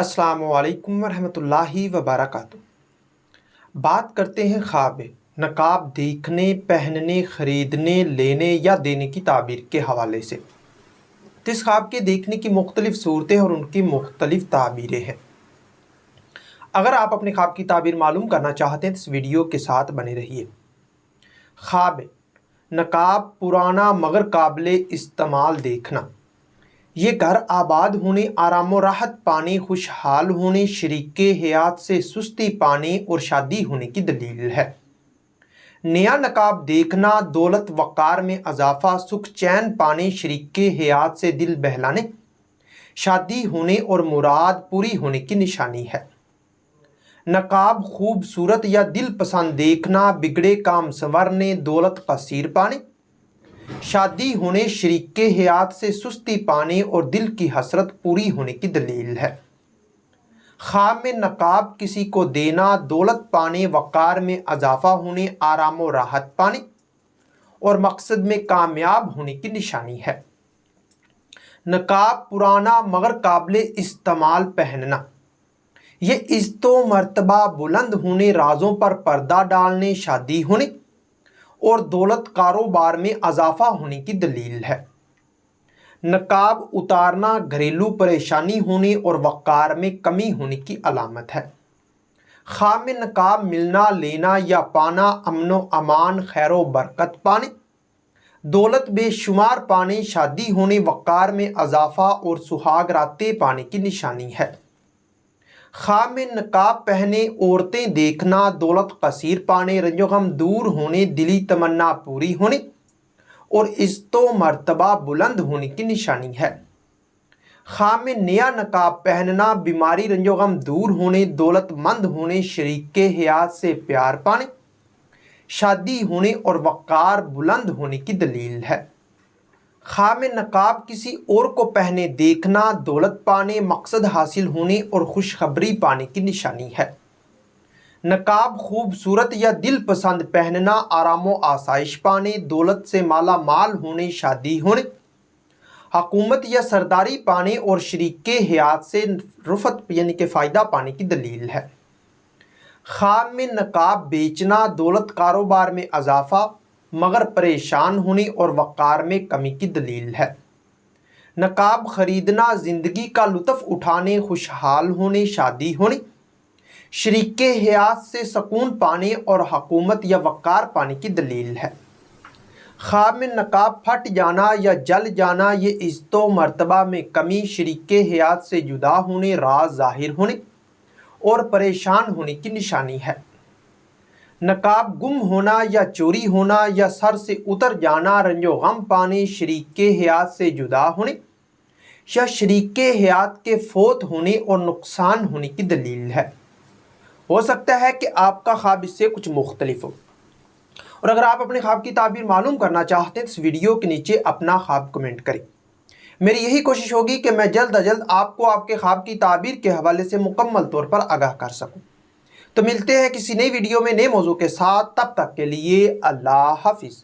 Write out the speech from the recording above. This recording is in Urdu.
السلام علیکم ورحمۃ اللہ وبرکاتہ۔ بات کرتے ہیں خواب، نقاب دیکھنے، پہننے، خریدنے، لینے یا دینے کی تعبیر کے حوالے سے۔ اس خواب کے دیکھنے کی مختلف صورتیں اور ان کی مختلف تعبیریں ہیں۔ اگر آپ اپنے خواب کی تعبیر معلوم کرنا چاہتے ہیں تو اس ویڈیو کے ساتھ بنے رہیے۔ خواب، نقاب پرانا مگر قابل استعمال دیکھنا۔ یہ گھر آباد ہونے، آرام و راحت پانے، خوشحال ہونے، شریک حیات سے سستی پانے اور شادی ہونے کی دلیل ہے۔ نیا نقاب دیکھنا دولت وقار میں اضافہ، سکھ چین پانے، شریک حیات سے دل بہلانے، شادی ہونے اور مراد پوری ہونے کی نشانی ہے۔ نقاب خوبصورت یا دل پسند دیکھنا بگڑے کام سنورنے، دولت کثیر پانے، شادی ہونے، شریک حیات سے سستی پانے اور دل کی حسرت پوری ہونے کی دلیل ہے۔ خواب میں نقاب کسی کو دینا دولت پانے، وقار میں اضافہ ہونے، آرام و راحت پانے اور مقصد میں کامیاب ہونے کی نشانی ہے۔ نقاب پرانا مگر قابل استعمال پہننا، یہ عزت و مرتبہ بلند ہونے، رازوں پر پردہ ڈالنے، شادی ہونے اور دولت کاروبار میں اضافہ ہونے کی دلیل ہے۔ نقاب اتارنا گھریلو پریشانی ہونے اور وقار میں کمی ہونے کی علامت ہے۔ خواب میں نقاب ملنا، لینا یا پانا امن و امان، خیر و برکت پانے، دولت بے شمار پانے، شادی ہونے، وقار میں اضافہ اور سہاگ راتیں پانے کی نشانی ہے۔ خواب میں نقاب پہنے عورتیں دیکھنا دولت کثیر پانے، رنج و غم دور ہونے، دلی تمنا پوری ہونے اور عزت و مرتبہ بلند ہونے کی نشانی ہے۔ خواب میں نیا نقاب پہننا بیماری، رنج و غم دور ہونے، دولت مند ہونے، شریک حیات سے پیار پانے، شادی ہونے اور وقار بلند ہونے کی دلیل ہے۔ خواب میں نقاب کسی اور کو پہنے دیکھنا دولت پانے، مقصد حاصل ہونے اور خوشخبری پانے کی نشانی ہے۔ نقاب خوبصورت یا دل پسند پہننا آرام و آسائش پانے، دولت سے مالا مال ہونے، شادی ہونے، حکومت یا سرداری پانے اور شریک حیات سے رفت یعنی کہ فائدہ پانے کی دلیل ہے۔ خواب میں نقاب بیچنا دولت کاروبار میں اضافہ مگر پریشان ہونے اور وقار میں کمی کی دلیل ہے۔ نقاب خریدنا زندگی کا لطف اٹھانے، خوشحال ہونے، شادی ہونے، شریک حیات سے سکون پانے اور حکومت یا وقار پانے کی دلیل ہے۔ خواب میں نقاب پھٹ جانا یا جل جانا یہ عزت و مرتبہ میں کمی، شریک حیات سے جدا ہونے، راز ظاہر ہونے اور پریشان ہونے کی نشانی ہے۔ نقاب گم ہونا یا چوری ہونا یا سر سے اتر جانا، رنج و غم پانے، شریک حیات سے جدا ہونے یا شریک حیات کے فوت ہونے اور نقصان ہونے کی دلیل ہے۔ ہو سکتا ہے کہ آپ کا خواب اس سے کچھ مختلف ہو، اور اگر آپ اپنے خواب کی تعبیر معلوم کرنا چاہتے ہیں تو اس ویڈیو کے نیچے اپنا خواب کمنٹ کریں۔ میری یہی کوشش ہوگی کہ میں جلد از جلد آپ کو آپ کے خواب کی تعبیر کے حوالے سے مکمل طور پر آگاہ کر سکوں۔ تو ملتے ہیں کسی نئی ویڈیو میں نئے موضوع کے ساتھ، تب تک کے لیے اللہ حافظ۔